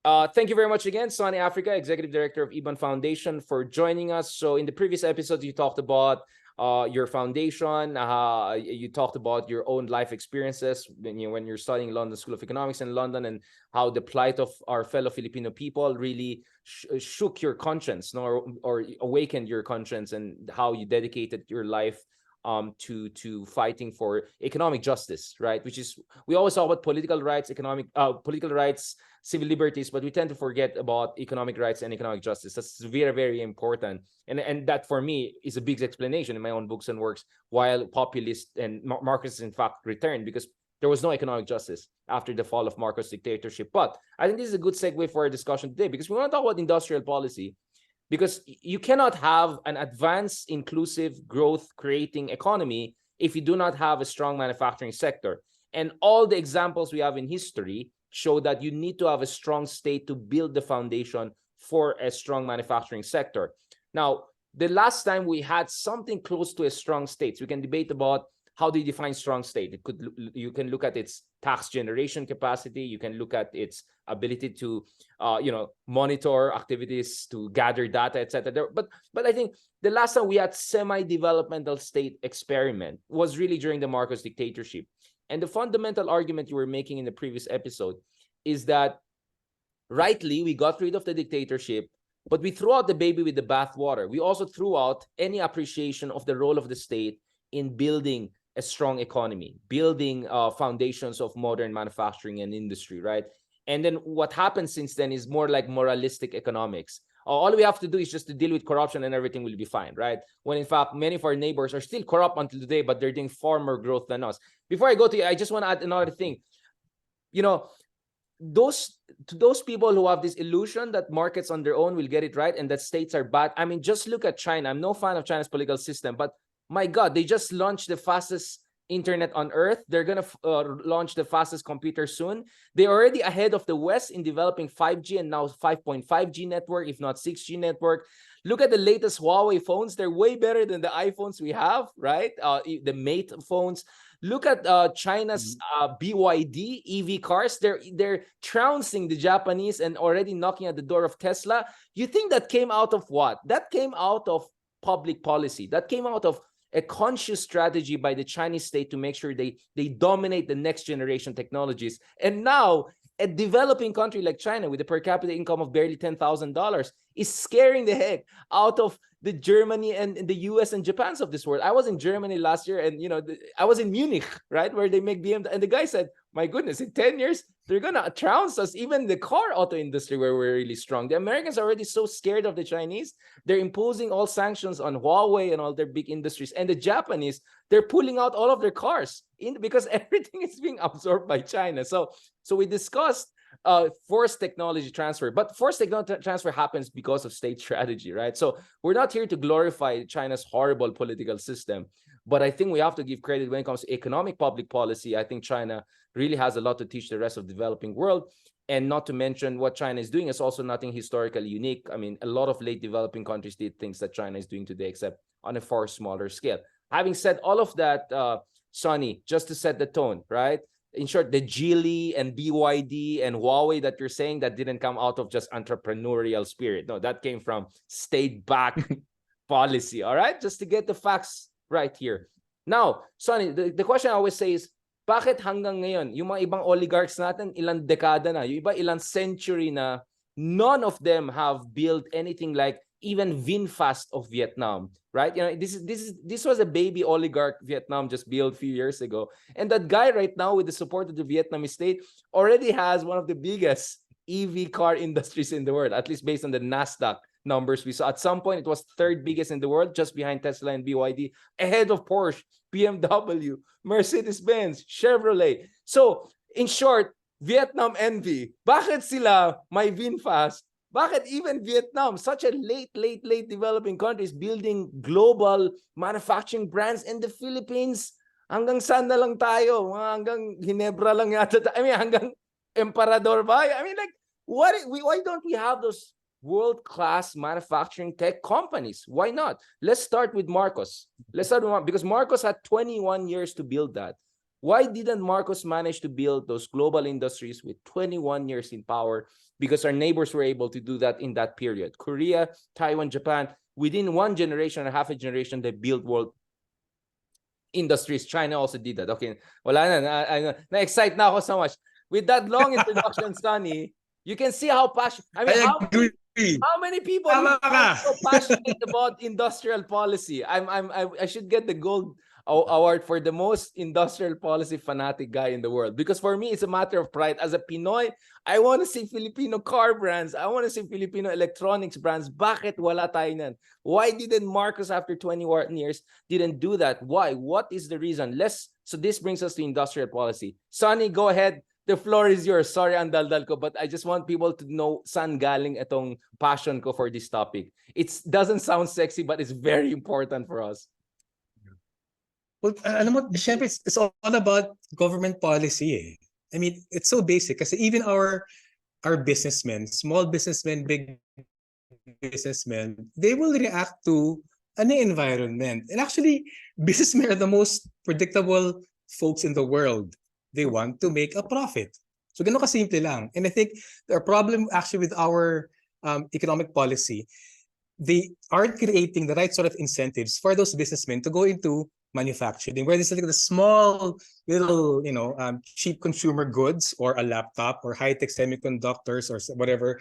Thank you very much again, Sonny Africa, Executive Director of IBON Foundation, for joining us. So in the previous episode, you talked about your foundation. You talked about your own life experiences when you're studying London School of Economics in London, and how the plight of our fellow Filipino people really shook your conscience, or awakened your conscience, and how you dedicated your life to fighting for economic justice, right? Which is, we always talk about political rights, political rights, civil liberties, but we tend to forget about economic rights and economic justice. That's very, very important. And that, for me, is a big explanation in my own books and works, while populists and Marcos, in fact, returned, because there was no economic justice after the fall of Marcos' dictatorship. But I think this is a good segue for our discussion today, because we want to talk about industrial policy, because you cannot have an advanced, inclusive, growth-creating economy if you do not have a strong manufacturing sector. And all the examples we have in history show that you need to have a strong state to build the foundation for a strong manufacturing sector. Now, the last time we had something close to a strong state, so we can debate about how do you define strong state. You can look at its tax generation capacity. You can look at its ability to, monitor activities, to gather data, etc. But I think the last time we had semi-developmental state experiment was really during the Marcos dictatorship. And the fundamental argument you were making in the previous episode is that, rightly, we got rid of the dictatorship, but we threw out the baby with the bathwater. We also threw out any appreciation of the role of the state in building a strong economy, building foundations of modern manufacturing and industry, right? And then what happens since then is more like moralistic economics. All we have to do is just to deal with corruption and everything will be fine, right? When in fact, many of our neighbors are still corrupt until today, but they're doing far more growth than us. Before I go to you, I just want to add another thing. Those people who have this illusion that markets on their own will get it right and that states are bad. I mean, just look at China. I'm no fan of China's political system, but my God, they just launched the fastest internet on earth. They're going to launch the fastest computer soon. They're already ahead of the West in developing 5G and now 5.5G network, if not 6G network. Look at the latest Huawei phones. They're way better than the iPhones we have, right? The Mate phones. Look at China's BYD EV cars. They're trouncing the Japanese and already knocking at the door of Tesla. You think that came out of what? That came out of public policy. That came out of a conscious strategy by the Chinese state to make sure they dominate the next generation technologies. And now a developing country like China with a per capita income of barely $10,000 is scaring the heck out of the Germany and the US and Japans of this world. I was in Germany last year, and I was in Munich, right, where they make BMW, and the guy said, my goodness, in 10 years, they're gonna trounce us. Even the car auto industry, where we're really strong. The Americans are already so scared of the Chinese. They're imposing all sanctions on Huawei and all their big industries. And the Japanese, they're pulling out all of their cars because everything is being absorbed by China. So we discussed forced technology transfer, but forced technology transfer happens because of state strategy, right? So we're not here to glorify China's horrible political system, but I think we have to give credit when it comes to economic public policy. I think China really has a lot to teach the rest of the developing world. And not to mention, what China is doing is also nothing historically unique. I mean, a lot of late developing countries did things that China is doing today, except on a far smaller scale. Having said all of that, Sonny, just to set the tone, right? In short, the Geely and BYD and Huawei that you're saying, that didn't come out of just entrepreneurial spirit. No, that came from state-backed policy, all right? Just to get the facts right here. Now, Sonny, the question I always say is, bakit hanggang ngayon, yung mga ibang oligarchs natin, ilang dekada na, yung iba ilang century na, none of them have built anything like even VinFast of Vietnam, right? This was a baby oligarch Vietnam just built a few years ago. And that guy right now, with the support of the Vietnamese state, already has one of the biggest EV car industries in the world, at least based on the NASDAQ numbers we saw. At some point, it was third biggest in the world, just behind Tesla and BYD, ahead of Porsche, BMW, Mercedes-Benz, Chevrolet. So, in short, Vietnam envy. Bakit sila may VinFast? Bakit even Vietnam, such a late developing country, is building global manufacturing brands, and the Philippines, hanggang saan na lang tayo? Hanggang Ginebra lang yata. I mean, hanggang Emperador ba? I mean, like, why don't we have those world-class manufacturing tech companies? Why not? Let's start with Marcos. Because Marcos had 21 years to build that. Why didn't Marcos manage to build those global industries with 21 years in power? Because our neighbors were able to do that in that period. Korea, Taiwan, Japan, within one generation or half a generation, they built world industries. China also did that. Okay, wala na, na-excite na ako so much. With that long introduction, Sonny, you can see how passionate. I mean, how many people are so passionate about industrial policy? I should get the gold award for the most industrial policy fanatic guy in the world, because for me it's a matter of pride. As a Pinoy, I want to see Filipino car brands. I want to see Filipino electronics brands. Bakit wala tayo nan? Why didn't Marcos after 21 years didn't do that? Why? What is the reason? So this brings us to industrial policy. Sonny, go ahead. The floor is yours. Sorry, ang daldal ko, but I just want people to know saan galing itong passion ko for this topic. It doesn't sound sexy, but it's very important for us. Well, alam mo, syempre, it's all about government policy eh. I mean, it's so basic kasi even our businessmen, small businessmen, big businessmen, they will react to an environment. And actually, businessmen are the most predictable folks in the world. They want to make a profit. So ganun kasimple lang. And I think the problem actually with our economic policy, they aren't creating the right sort of incentives for those businessmen to go into manufacturing, where it's like the small little, cheap consumer goods or a laptop or high-tech semiconductors or whatever,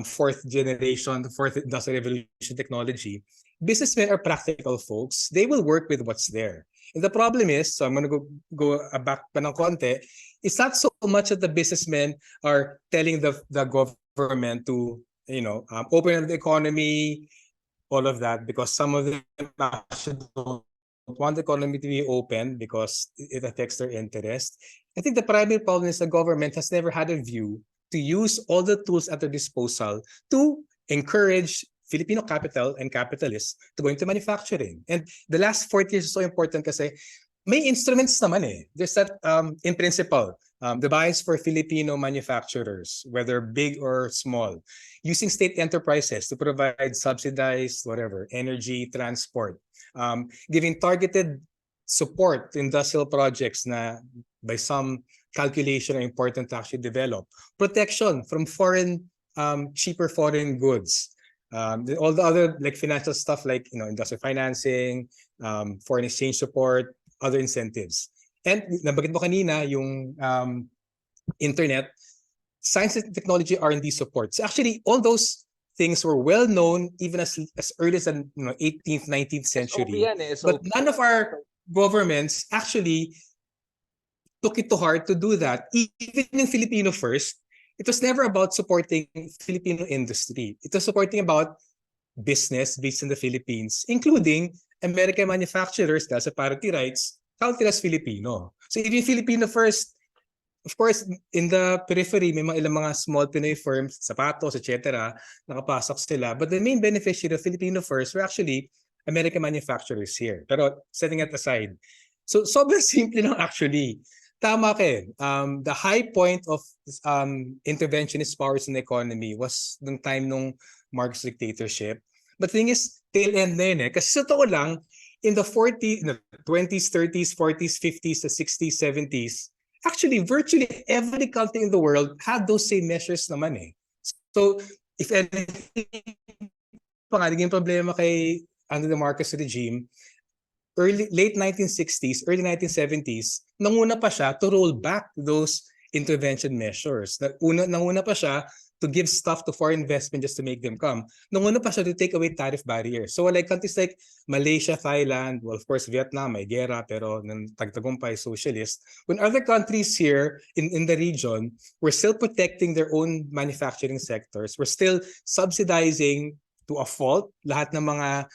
fourth industrial revolution technology. Businessmen are practical folks. They will work with what's there. And the problem is, so I'm going to go back pa ng konti, it's not so much that the businessmen are telling the government to, open up the economy, all of that, because some of them actually don't want the economy to be open because it affects their interest. I think the primary problem is the government has never had a view to use all the tools at their disposal to encourage Filipino capital and capitalists to go into manufacturing. And the last 40 years is so important kasi may instruments naman eh. There's that, in principle, the bias for Filipino manufacturers, whether big or small, using state enterprises to provide subsidized, energy, transport, giving targeted support to industrial projects na by some calculation are important to actually develop, protection from cheaper foreign goods, all the other financial stuff like industrial financing, foreign exchange support, other incentives. And nabanggit mo kanina yung internet, science and technology R&D support. So actually all those things were well known even as early as the 18th, 19th century. But none of our governments actually took it to heart to do that. Even in Filipino First, it was never about supporting Filipino industry. It was supporting about business based in the Philippines, including American manufacturers dahil sa parity rights, counted as Filipino. So even Filipino First, of course, in the periphery, may ilang mga small Pinoy firms, sapatos, etc., nakapasok sila. But the main beneficiary of Filipino First were actually American manufacturers here. Pero setting it aside. So sobrang simple lang actually. Tama ka the high point of interventionist powers in the economy was nung time nung Marcos dictatorship. But the thing is, tail end na yun eh. Kasi sa totoo lang, in the 20s, 30s, 40s, 50s, the 60s, 70s, actually, virtually every country in the world had those same measures naman eh. So, if anything, naging problema under the Marcos regime, late 1960s, early 1970s, nanguna pa siya to roll back those intervention measures. Nanguna pa siya to give stuff to foreign investment just to make them come. Nanguna pa siya to take away tariff barriers. So like countries like Malaysia, Thailand, well of course Vietnam, may gera pero tagtagumpay socialist. When other countries here in the region were still protecting their own manufacturing sectors, were still subsidizing to a fault lahat ng mga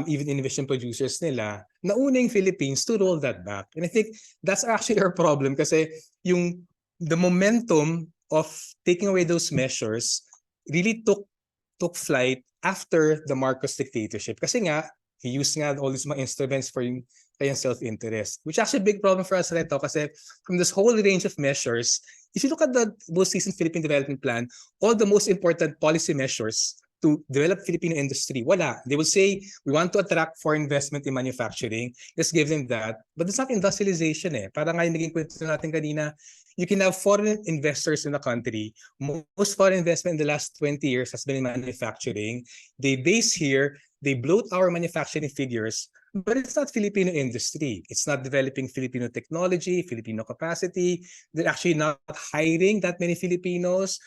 even innovation producers nila, nauna yung Philippines to roll that back. And I think that's actually our problem kasi the momentum of taking away those measures really took flight after the Marcos dictatorship. Kasi nga, he used nga all these mga instruments for yung self-interest, which is actually a big problem for us right now kasi from this whole range of measures, if you look at the most recent Philippine Development Plan, all the most important policy measures to develop Filipino industry. Wala. They will say, we want to attract foreign investment in manufacturing. Let's give them that. But it's not industrialization eh. Parang nga yung naging kwento natin kanina, you can have foreign investors in the country. Most foreign investment in the last 20 years has been in manufacturing. They base here, they bloat our manufacturing figures, but it's not Filipino industry. It's not developing Filipino technology, Filipino capacity. They're actually not hiring that many Filipinos.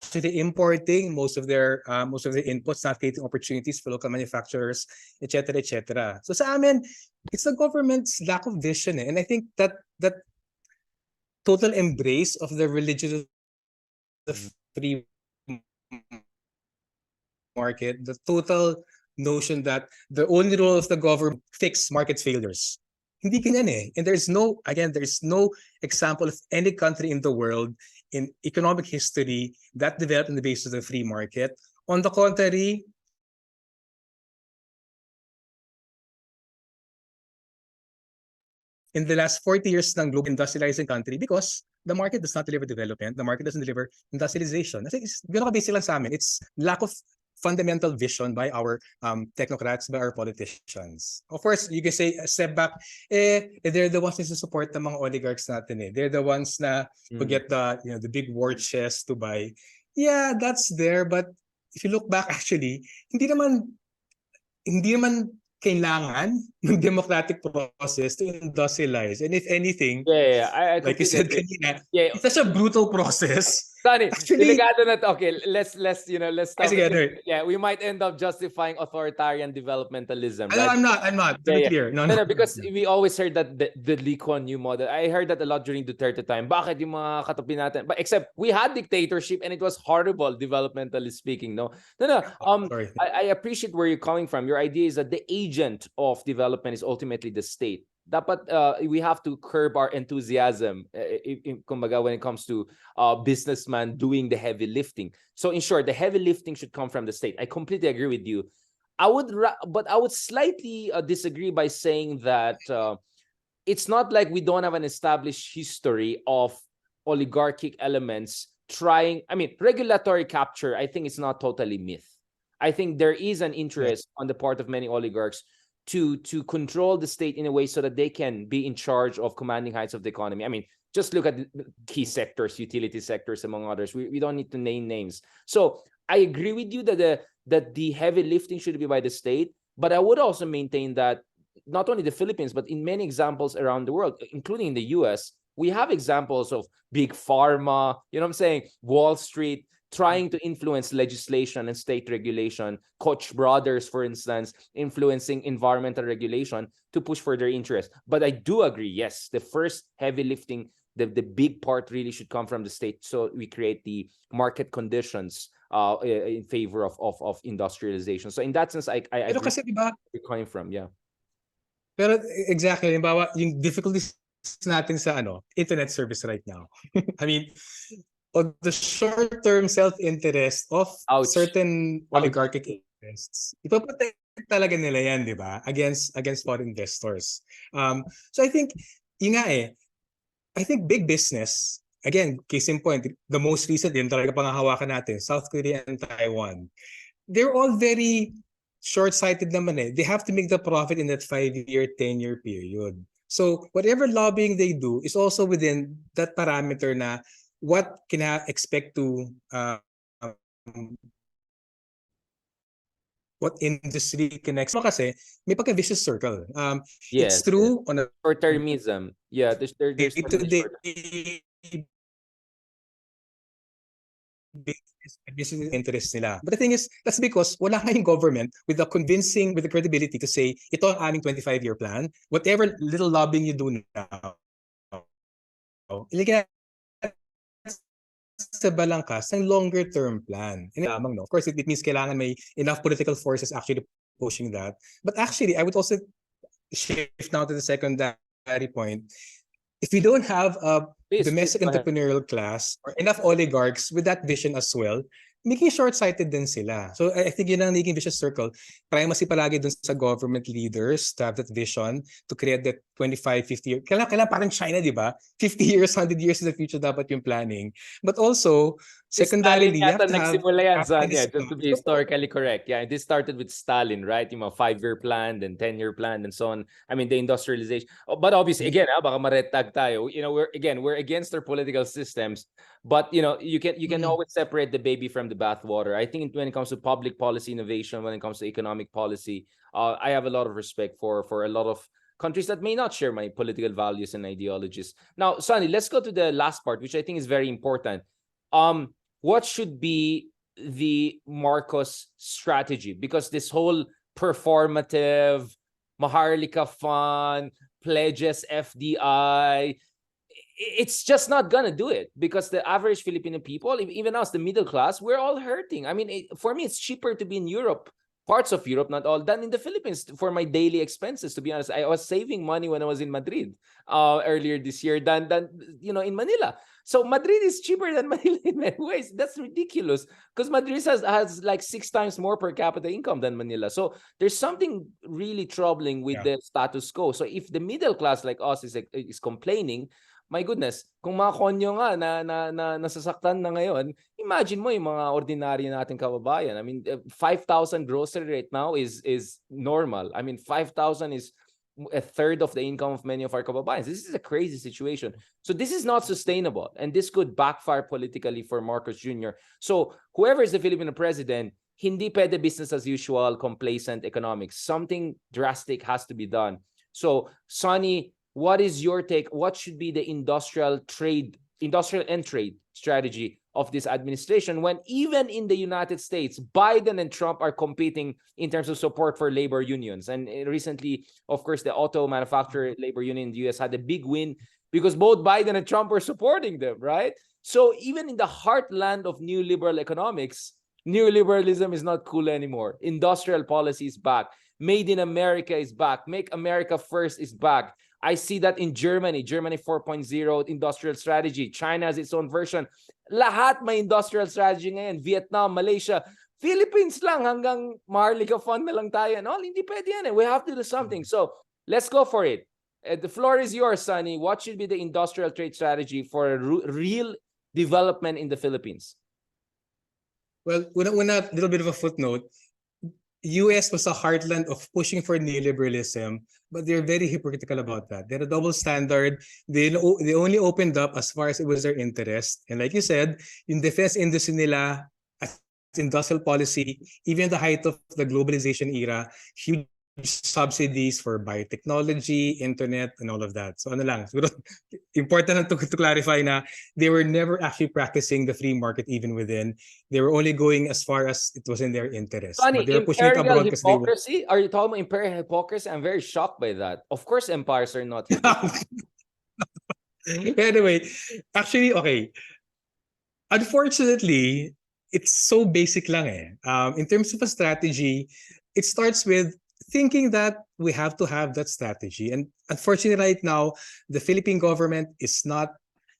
Actually importing most of their inputs, not creating opportunities for local manufacturers, etc., etc. So sa amin, it's the government's lack of vision, and I think that total embrace of the religion of the free market, the total notion that the only role of the government fix market failures. Hindi ganyan eh. And there's no example of any country in the world in economic history that developed on the basis of the free market. On the contrary, in the last 40 years ng global industrializing country, because the market does not deliver development, the market doesn't deliver industrialization. I think it's gano'n ka-basic lang sa amin. It's lack of fundamental vision by our technocrats, by our politicians. Of course, you can say, step back, they're the ones to support the mga oligarchs natin eh. They're the ones na who get the big war chest to buy. Yeah, that's there, but if you look back actually, hindi naman kailangan ng democratic process to industrialize. And if anything, I like you completely said agree. kanina, Yeah. it's such a brutal process. Sonny, Actually, delikado na to. Okay, let's stop. sige, no. Yeah, we might end up justifying authoritarian developmentalism, No, right? I'm not. To be clear. No, Because we always heard that the Lee Kuan Yew model. I heard that a lot during Duterte time. Bakit yung mga katabi natin? But except we had dictatorship and it was horrible, developmentally speaking. No. Sorry. I appreciate where you're coming from. Your idea is that the agent of development is ultimately the state. Dapat we have to curb our enthusiasm kumbaga when it comes to businessman doing the heavy lifting. So in short, the heavy lifting should come from the state. I completely agree with you. But I would slightly disagree by saying that it's not like we don't have an established history of oligarchic elements trying. I mean, regulatory capture, I think it's not totally myth. I think there is an interest on the part of many oligarchs to control the state in a way so that they can be in charge of commanding heights of the economy. I mean, just look at the key sectors, utility sectors, among others. We don't need to name names. So I agree with you that the heavy lifting should be by the state, but I would also maintain that not only the Philippines, but in many examples around the world, including in the US, we have examples of big pharma, you know what I'm saying, Wall Street, trying to influence legislation and state regulation, Koch brothers, for instance, influencing environmental regulation to push for their interest. But I do agree, yes, the first heavy lifting, the big part really should come from the state. So we create the market conditions in favor of industrialization. So in that sense, I Pero agree kasi diba, where you're coming from, yeah. pero exactly, halimbawa, yung difficulties natin sa internet service right now. I mean, on the short-term self-interest of certain oligarchic interests, ipaprotect talaga nila yan, di ba? Against foreign investors. So I think, yun nga I think big business, again, case in point, the most recent din talaga pangahawakan natin, South Korea and Taiwan. They're all very short-sighted naman eh. They have to make the profit in that 5-year, 10-year period. So whatever lobbying they do is also within that parameter na what can I expect to what industry connects kasi may pagka-vicious circle. It's true on a short-termism. Yeah, there's day-to-day business interest nila. But the thing is, that's because wala nga yung government with the credibility to say, ito ang aming 25-year plan. Whatever little lobbying you do now, ilagay sa balangkas ng longer term plan. Lamang, no? Of course, it means kailangan may enough political forces actually pushing that. But actually, I would also shift now to the secondary point. If we don't have a domestic entrepreneurial class or enough oligarchs with that vision as well, making short-sighted din sila. So I think yun ang naging vicious circle. Primacy palagi dun sa government leaders to have that vision to create that 25, 50 years. Kailangan parang China, di ba? 50 years, 100 years in the future dapat yung planning. But also, Si Stalin secondarily, you have yata to have nagsimula yan, son. capitalist Yeah, just to be historically correct. Yeah, this started with Stalin, right? Yung mga 5-year plan, then 10-year plan, and so on. I mean, the industrialization. Oh, but obviously, again, baka maretag tayo. You know, we're against their political systems. But, you know, you can always separate the baby from the bathwater. I think when it comes to public policy innovation, when it comes to economic policy, I have a lot of respect for a lot of countries that may not share my political values and ideologies. Now, Sonny, let's go to the last part, which I think is very important. What should be the Marcos strategy? Because this whole performative, Maharlika Fund, pledges FDI, it's just not gonna do it, because the average Filipino people, even us, the middle class, we're all hurting. I mean, for me, it's cheaper to be in Europe, parts of Europe, not all, than in the Philippines for my daily expenses. To be honest, I was saving money when I was in Madrid earlier this year than in Manila. So Madrid is cheaper than Manila in many ways. That's ridiculous, because Madrid has like 6 times more per capita income than Manila. So there's something really troubling with the status quo. So if the middle class like us is complaining, my goodness, kung mga konyo nga na nasasaktan na ngayon, imagine mo yung mga ordinary nating kababayan. I mean, 5,000 grocery right now is normal. I mean, 5,000 is a third of the income of many of our kababayans. This is a crazy situation. So this is not sustainable, and this could backfire politically for Marcos Jr. So whoever is the Filipino president, hindi pwede business as usual, complacent economics. Something drastic has to be done. So, Sonny, what is your take? What should be the industrial and trade strategy of this administration, when even in the United States, Biden and Trump are competing in terms of support for labor unions? And recently, of course, the auto manufacturer labor union in the US had a big win because both Biden and Trump were supporting them, right? So even in the heartland of neoliberal economics, neoliberalism is not cool anymore. Industrial policy is back. Made in America is back. Make America first is back. I see that in Germany 4.0 industrial strategy. China has its own version. Lahat may industrial strategy ngayon. Vietnam, Malaysia, Philippines lang hanggang Maharlika Fund na lang tayo. No, hindi pwede yan. We have to do something. So let's go for it. The floor is yours, Sonny. What should be the industrial trade strategy for real development in the Philippines? Well, una, little bit of a footnote. US was a heartland of pushing for neoliberalism, but they're very hypocritical about that. They're a double standard. They only opened up as far as it was their interest. And like you said, in defense industry nila, as industrial policy, even the height of the globalization era, huge subsidies for biotechnology, internet, and all of that. So ano lang, important to clarify na they were never actually practicing the free market even within. They were only going as far as it was in their interest. Funny, But they were pushing it imperial abroad because they were... hypocrisy? Are you talking about imperial hypocrisy? I'm very shocked by that. Of course, empires are not hypocrites. Anyway, actually, okay. Unfortunately, it's so basic lang eh. In terms of a strategy, it starts with thinking that we have to have that strategy. And unfortunately, right now, the Philippine government is not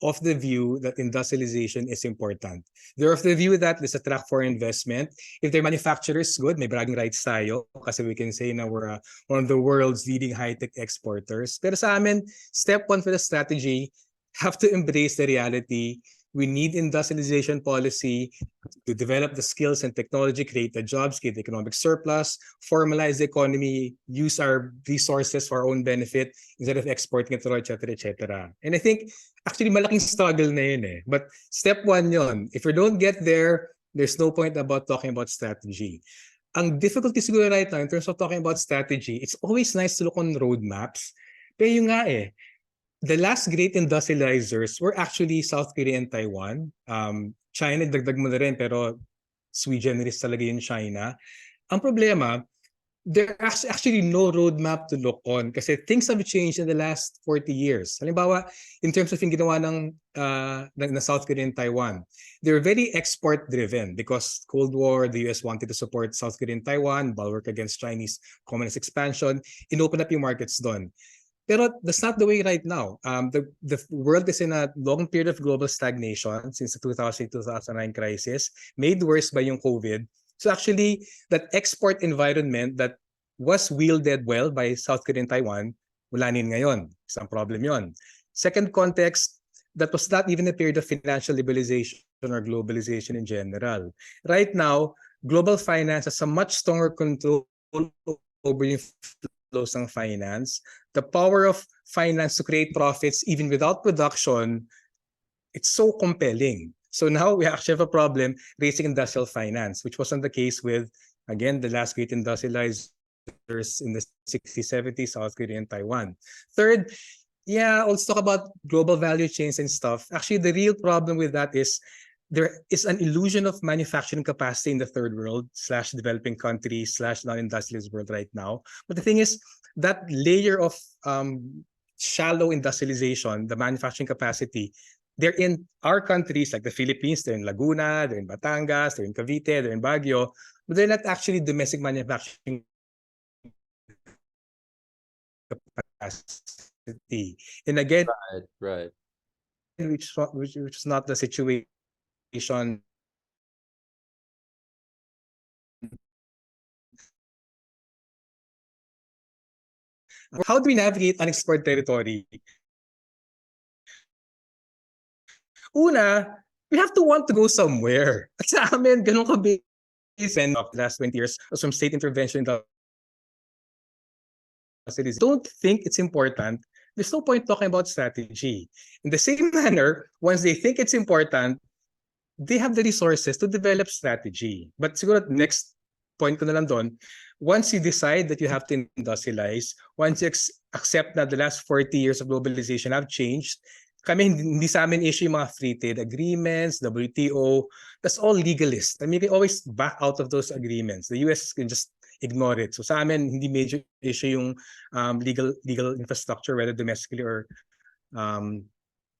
of the view that industrialization is important. They're of the view that let's attract foreign investment. If their manufacturers good, may bragging rights tayo kasi we can say na we're one of the world's leading high-tech exporters. Pero sa amin, step one for the strategy, have to embrace the reality. We need industrialization policy to develop the skills and technology, create the jobs, create the economic surplus, formalize the economy, use our resources for our own benefit instead of exporting it, etc., etc. And I think actually malaking struggle na yun eh. But step one yun. If we don't get there, there's no point about talking about strategy. Ang difficulty siguro right now in terms of talking about strategy, it's always nice to look on roadmaps. Pero yun nga eh, the last great industrializers were actually South Korea and Taiwan. China, dagdag mo na rin, pero sui generis talaga yung China. Ang problema, there's actually no roadmap to look on kasi things have changed in the last 40 years. Halimbawa, in terms of yung ginawa ng South Korea and Taiwan, they're very export-driven because Cold War, the US wanted to support South Korea and Taiwan, bulwark against Chinese communist expansion, inopen up yung markets doon. Pero that's not the way right now. The world is in a long period of global stagnation since the 2008-2009 crisis, made worse by yung COVID. So actually, that export environment that was wielded well by South Korea and Taiwan Wala na yun ngayon. Isang problem yon. Second context, that was not even a period of financial liberalization or globalization in general. Right now, global finance has a much stronger control over yung flows ng finance. The power of finance to create profits even without production, it's so compelling. So now we actually have a problem raising industrial finance, which wasn't the case with, again, the last great industrializers in the 60s, 70s, South Korea and Taiwan. Third, yeah, let's talk about global value chains and stuff. Actually, the real problem with that is there is an illusion of manufacturing capacity in the third world / developing countries / non-industrialized world right now. But the thing is, that layer of shallow industrialization, the manufacturing capacity, they're in our countries like the Philippines, they're in Laguna, they're in Batangas, they're in Cavite, they're in Baguio, but they're not actually domestic manufacturing capacity. And again, Right. which is not the situation. How do we navigate unexplored territory? Una, we have to want to go somewhere. At sa amin, ganun ka-base of the last 20 years was from state intervention in the cities. Don't think it's important. There's no point talking about strategy. In the same manner, once they think it's important, they have the resources to develop strategy. But siguro next point ko na lang doon, once you decide that you have to industrialize, once you accept that the last 40 years of globalization have changed, kami hindi sa amin issue yung mga free trade agreements, WTO, that's all legalist. I mean, you can always back out of those agreements. The US can just ignore it. So sa amin, hindi major issue yung legal infrastructure, whether domestically or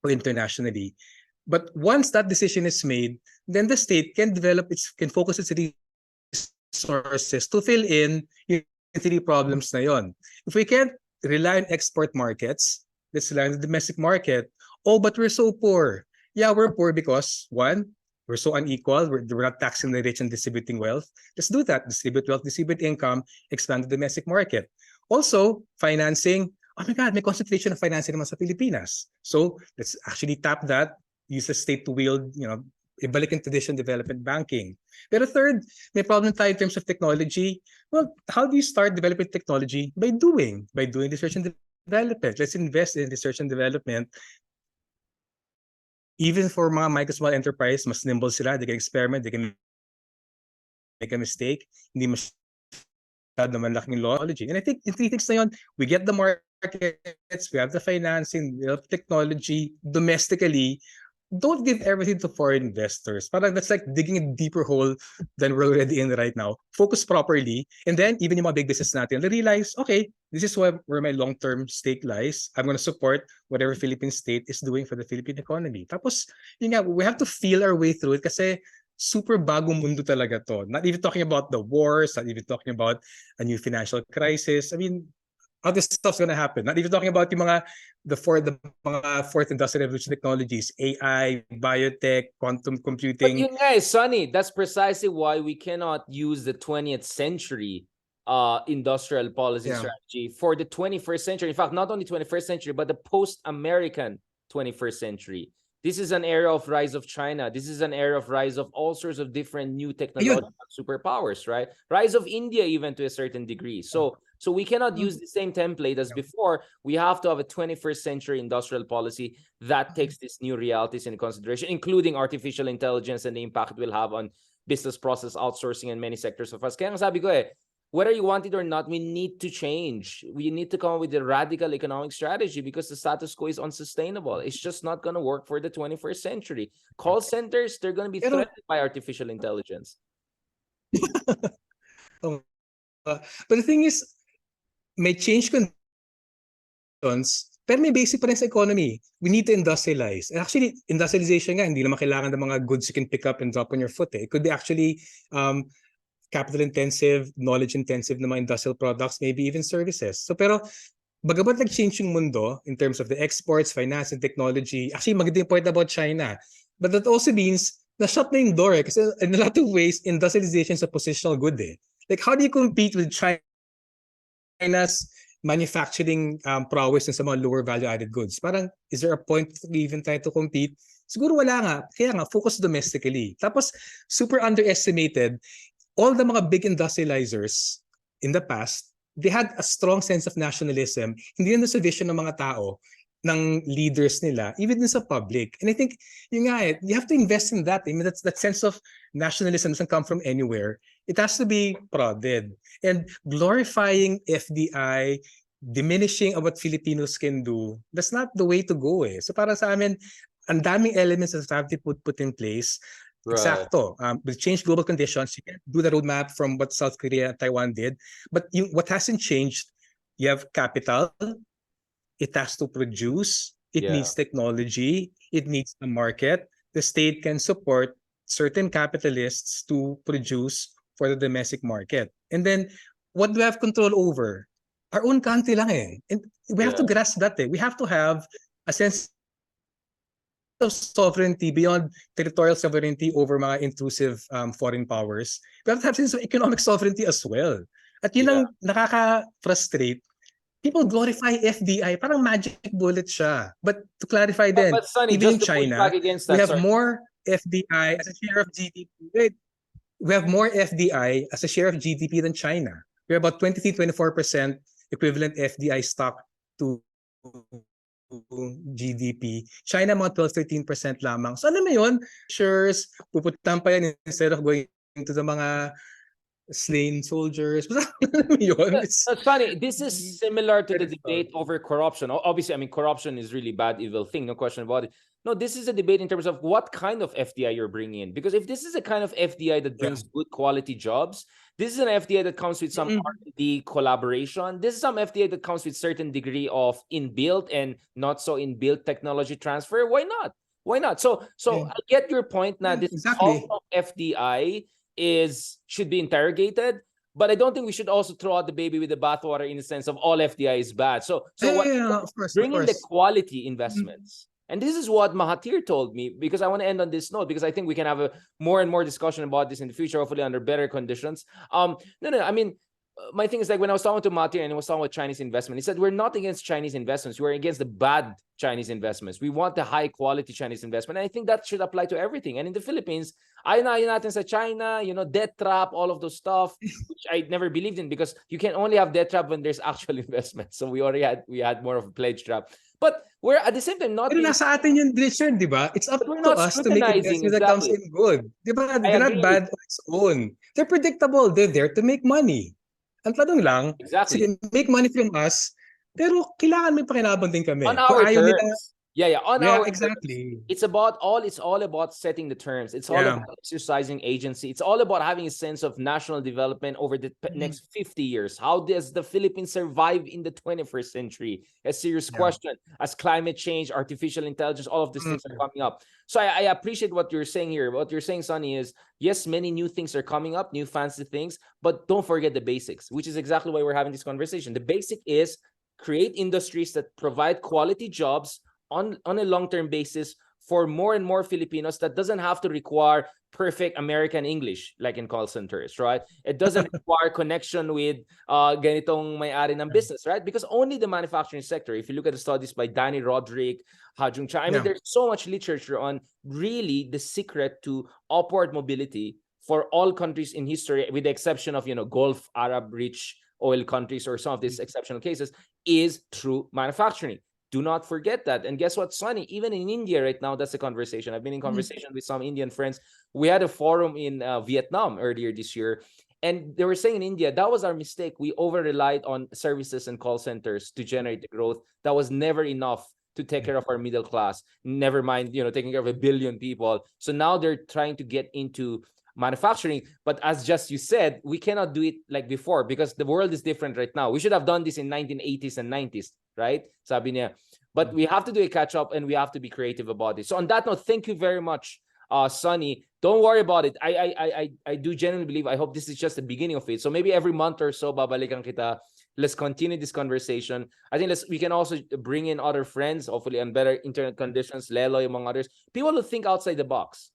internationally. But once that decision is made, then the state can focus its resources to fill in yung three problems na yon. If we can't rely on export markets, let's rely on the domestic market. Oh, but we're so poor. Yeah, we're poor because, one, we're so unequal. We're not taxing the rich and distributing wealth. Let's do that. Distribute wealth, distribute income, expand the domestic market. Also, financing. Oh my God, may concentration of financing naman sa Pilipinas. So let's actually tap that, use the state to wield, ibalik in traditional development banking. Pero third, may problem tayo in terms of technology. Well, how do you start developing technology? By doing research and development. Let's invest in research and development. Even for mga micro small enterprise, mas nimble sila, they can experiment, they can make a mistake, hindi masyado malaking technology. And I think in three things na yun, we get the markets, we have the financing, we have technology, domestically. Don't give everything to foreign investors. Parang that's like digging a deeper hole than we're already in right now. Focus properly. And then even yung mga big business natin, they realize, okay, this is where my long-term stake lies. I'm going to support whatever Philippine state is doing for the Philippine economy. Tapos, yun nga, we have to feel our way through it kasi super bagong mundo talaga to. Not even talking about the wars, not even talking about a new financial crisis. I mean, other stuff's gonna happen. Not even talking about yung the fourth industrial revolution technologies, AI, biotech, quantum computing. But yun nga, Sonny, that's precisely why we cannot use the 20th century industrial policy strategy for the 21st century. In fact, not only 21st century, but the post-American 21st century. This is an era of rise of China. This is an era of rise of all sorts of different new technological superpowers, right? Rise of India even to a certain degree. So we cannot use the same template as before. We have to have a 21st century industrial policy that takes these new realities into consideration, including artificial intelligence and the impact it will have on business process outsourcing and many sectors of us. Kaya nga sabi ko whether you want it or not, we need to change. We need to come up with a radical economic strategy because the status quo is unsustainable. It's just not going to work for the 21st century. Call centers, they're going to be threatened by artificial intelligence. But the thing is, may change conditions, pero may basic pa rin sa economy. We need to industrialize. And actually, industrialization nga, hindi naman kailangan ng mga goods you can pick up and drop on your foot. It could be actually capital-intensive, knowledge-intensive na mga industrial products, maybe even services. So pero, bagamat nag-change yung mundo in terms of the exports, finance, and technology, actually maganda yung point about China. But that also means na-shut na yung door kasi in a lot of ways, industrialization is a positional good Like how do you compete with China's manufacturing prowess sa mga lower value added goods. Parang, is there a point we even try to compete? Siguro wala nga. Kaya nga, focus domestically. Tapos, super underestimated, all the mga big industrializers in the past, they had a strong sense of nationalism, hindi na sa vision ng mga tao, ng leaders nila, even in sa public. And I think, yun nga you have to invest in that. I mean, that sense of nationalism doesn't come from anywhere. It has to be prodded. And glorifying FDI, diminishing of what Filipinos can do, that's not the way to go eh. So para sa amin, ang daming elements that have to put in place. Right. Exacto. With changed global conditions, you can do the roadmap from what South Korea and Taiwan did. But what hasn't changed, you have capital, it has to produce, it needs technology, it needs a market. The state can support certain capitalists to produce for the domestic market. And then, what do we have control over? Our own country lang eh. And we have to grasp that eh. We have to have a sense of sovereignty beyond territorial sovereignty over mga intrusive foreign powers. We have to have sense of economic sovereignty as well. At yun ang nakaka-frustrate. People glorify FDI, parang magic bullet siya. But to clarify then, but Sonny, even in just to push China, back against that, we have more FDI as a share of GDP. Wait, we have more FDI as a share of GDP than China. We have about 23-24% equivalent FDI stock to GDP. China mga 12-13% lamang. So ano mo yun? Shares, pupuntahan pa yan instead of going to the mga slain soldiers. It's funny. This is similar to the debate over corruption. Obviously, I mean, corruption is really bad, evil thing, no question about it. No, this is a debate in terms of what kind of FDI you're bringing in. Because if this is a kind of FDI that brings good quality jobs, this is an FDI that comes with some R&D collaboration. This is some FDI that comes with certain degree of inbuilt and not so inbuilt technology transfer. Why not? Why not? So I get your point now. This cost of FDI should be interrogated, but I don't think we should also throw out the baby with the bathwater in the sense of all FDI is bad. So bring in the quality investments. And this is what Mahathir told me, because I want to end on this note, because I think we can have a more and more discussion about this in the future, hopefully under better conditions. I mean, my thing is like when I was talking to Mahathir and he was talking about Chinese investment, he said, we're not against Chinese investments. We're against the bad Chinese investments. We want the high quality Chinese investment. And I think that should apply to everything. And in the Philippines, ayaw natin sa China, debt trap, all of those stuff, which I never believed in, because you can only have debt trap when there's actual investment. So we had more of a pledge trap. But we're at the same time not. Pero nasa atin yung Richard, di ba? It's up to us to make investment that comes in good. Di ba? They're not bad on its own. They're predictable. They're there to make money. Ang tanong lang, sige, make money from us, pero kailangan may pakinabang din kami. On our terms. On our exactly. Terms. It's all about setting the terms. It's all about exercising agency. It's all about having a sense of national development over the next 50 years. How does the Philippines survive in the 21st century? A serious question. As climate change, artificial intelligence, all of these things are coming up. So I appreciate what you're saying here. What you're saying, Sonny, is yes, many new things are coming up, new fancy things, but don't forget the basics, which is exactly why we're having this conversation. The basic is create industries that provide quality jobs on a long-term basis for more and more Filipinos. That doesn't have to require perfect American English like in call centers, right? It doesn't require connection with ganitong may-ari ng business, right? Because only the manufacturing sector, if you look at the studies by Danny Roderick, Hajung Cha, I mean, there's so much literature on really the secret to upward mobility for all countries in history, with the exception of, Gulf, Arab-rich oil countries or some of these exceptional cases, is through manufacturing. Do not forget that. And guess what, Sonny? Even in India right now, that's a conversation. I've been in conversation with some Indian friends. We had a forum in Vietnam earlier this year, and they were saying in India, that was our mistake. We over-relied on services and call centers to generate the growth. That was never enough to take care of our middle class. Never mind, taking care of 1 billion people. So now they're trying to get into manufacturing. But as just you said, we cannot do it like before because the world is different right now. We should have done this in 1980s and 90s, right? Sabi niya. But we have to do a catch up and we have to be creative about it. So on that note, thank you very much, Sonny. Don't worry about it. I do genuinely believe, I hope this is just the beginning of it. So maybe every month or so, babalikan kita. Let's continue this conversation. I think we can also bring in other friends, hopefully on better internet conditions, Lelo, among others. People who think outside the box.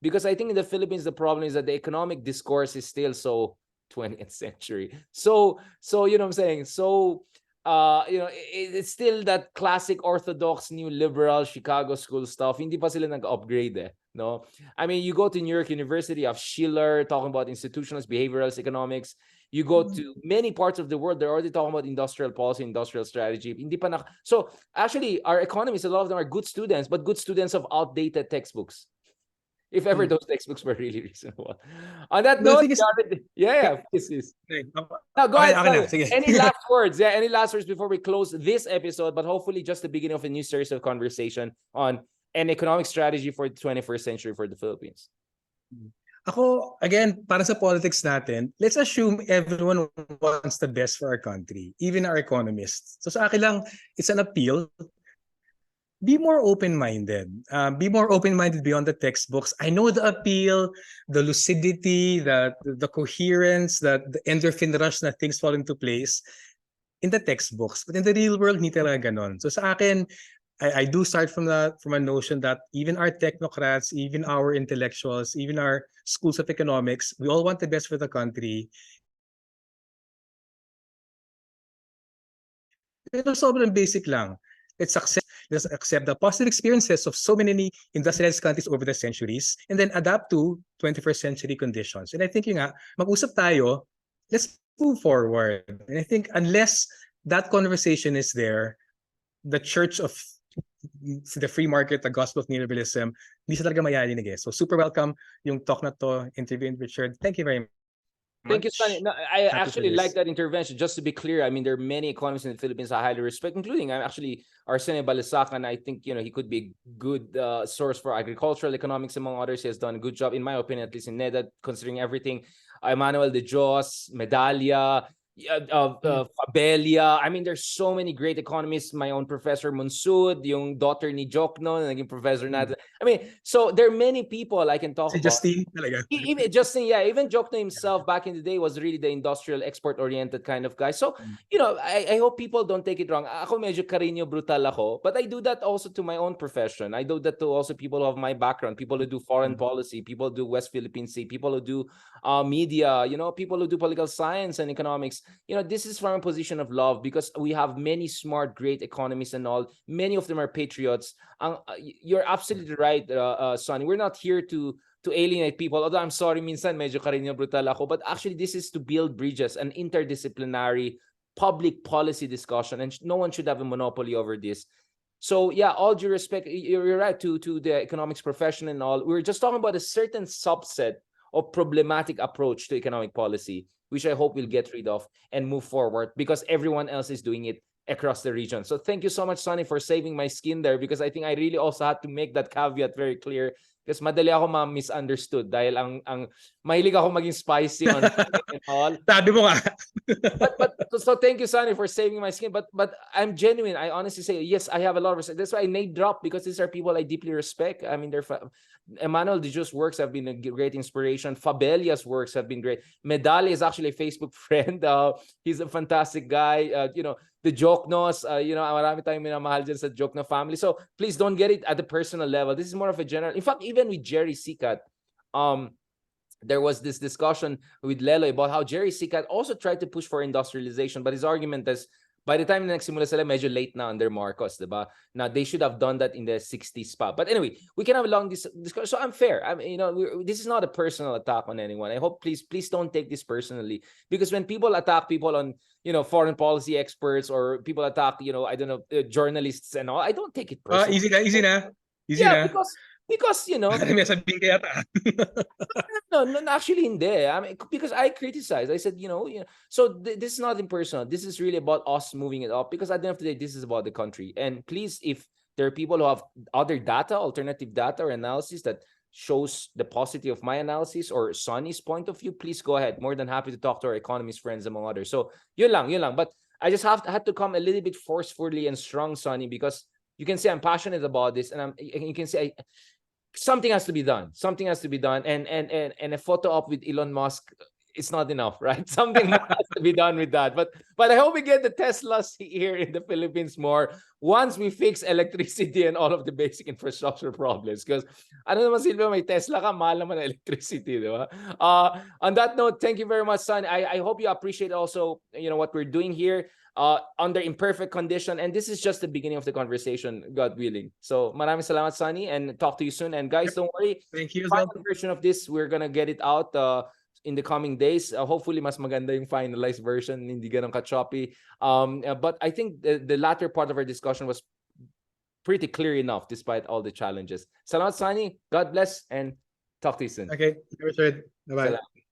Because I think in the Philippines, the problem is that the economic discourse is still so 20th century. So you know what I'm saying? So it's still that classic orthodox new liberal Chicago school stuff. Hindi pa sila nag-upgrade eh, no? I mean, you go to New York University, you have Schiller talking about institutionalist behavioralist economics. You go to many parts of the world, they're already talking about industrial policy, industrial strategy. Hindi pa so actually, our economists, a lot of them are good students, but good students of outdated textbooks. If ever those textbooks were really reasonable. On that The note, thing is, please. okay, Now, go ahead, okay na, Sonny. sige. Any last words? Yeah, any last words before we close this episode, but hopefully just the beginning of a new series of conversation on an economic strategy for the 21st century for the Philippines. Ako, again, para sa politics natin, let's assume everyone wants the best for our country, even our economists. So sa akin lang, it's an appeal. Be more open-minded. Be more open-minded beyond the textbooks. I know the appeal, the lucidity, the coherence, the endorphin rush na things fall into place in the textbooks. But in the real world, hindi talaga ganon. So sa akin, I do start from a notion that even our technocrats, even our intellectuals, even our schools of economics, we all want the best for the country. Pero sobrang basic lang. Let's accept the positive experiences of so many industrialized countries over the centuries and then adapt to 21st century conditions. And I think yun nga, mag-usap tayo, let's move forward. And I think unless that conversation is there, the church of the free market, the gospel of neoliberalism, hindi sa talaga mayarinig eh. So super welcome yung talk na to, interview with Richard. Thank you very much. Thank you, Sonny. No, I Happy actually for this. like that intervention. Just to be clear, I mean, there are many economists in the Philippines I highly respect, including actually Arsenio Balisacan. I think, he could be a good source for agricultural economics, among others. He has done a good job, in my opinion, at least in NEDA, considering everything. Emmanuel De Jos, Medalla, Fabelia. I mean, there's so many great economists. My own professor Monsud, yung daughter ni Jokno, naging professor natin. I mean, so there are many people I can talk Si about. Justine talaga. Even Justin, even Jokno himself back in the day was really the industrial export-oriented kind of guy. So, I hope people don't take it wrong. Ako medyo Carino brutal ako, but I do that also to my own profession. I do that to also people who have my background, people who do foreign policy, people who do West Philippine Sea, people who do media, people who do political science and economics. This is from a position of love because we have many smart, great economists and all. Many of them are patriots. You're absolutely right, Sonny. We're not here to alienate people. Although I'm sorry, minsan medyo Carino brutal ako, but actually this is to build bridges, an interdisciplinary public policy discussion, and no one should have a monopoly over this. So yeah, all due respect, you're right to the economics profession and all. We're just talking about a certain subset of problematic approach to economic policy, which I hope we'll get rid of and move forward because everyone else is doing it across the region. So thank you so much, Sonny, for saving my skin there because I think I really also had to make that caveat very clear because madali ako ma-misunderstood dahil ang mahilig ako maging spicy on and all. Sabi mo nga. So thank you, Sonny, for saving my skin. But I'm genuine. I honestly say yes. I have a lot of respect. That's why I name drop because these are people I deeply respect. I mean, Emmanuel De Jos' works have been a great inspiration. Fabelia's works have been great. Medalla is actually a Facebook friend. He's a fantastic guy. The Joknos, marami tayong minamahal dyan sa Jokno family. So please don't get it at the personal level. This is more of a general. In fact, even with Jerry Sikat, there was this discussion with Lelo about how Jerry Sikat also tried to push for industrialization, but his argument is by the time nagsimula sila, medyo late na under Marcos, diba? Now they should have done that in the 60s pa. But anyway, we can have a long discussion. So I'm fair. This is not a personal attack on anyone. I hope please don't take this personally because when people attack people on foreign policy experts or people attack journalists and all, I don't take it personally. Easy na. Because May sabihin kaya ta. No, actually hindi. I mean, because I criticized. I said, so this is not impersonal. This is really about us moving it up because at the end of the day, this is about the country. And please, if there are people who have other data, alternative data or analysis that shows the positivity of my analysis or Sonny's point of view, please go ahead. More than happy to talk to our economist friends among others. So yun lang. But I just had to come a little bit forcefully and strong, Sonny, because you can say I'm passionate about this, and you can say something has to be done. Something has to be done, and a photo op with Elon Musk, it's not enough, right? Something more has to be done with that. But I hope we get the Teslas here in the Philippines more once we fix electricity and all of the basic infrastructure problems. Because ano naman Silvio, may Tesla ka, mahal naman ang electricity, di ba? On that note, thank you very much, son. I hope you appreciate also what we're doing here. under imperfect condition. And this is just the beginning of the conversation, God willing. So maraming salamat, Sonny, and talk to you soon. And guys, don't worry. Thank you as well. Final version of this, we're gonna get it out in the coming days. Hopefully, mas maganda yung finalized version, hindi ganun ka-choppy. But I think the latter part of our discussion was pretty clear enough despite all the challenges. Salamat, Sonny. God bless, and talk to you soon. Okay, Richard. Bye-bye. Salamat.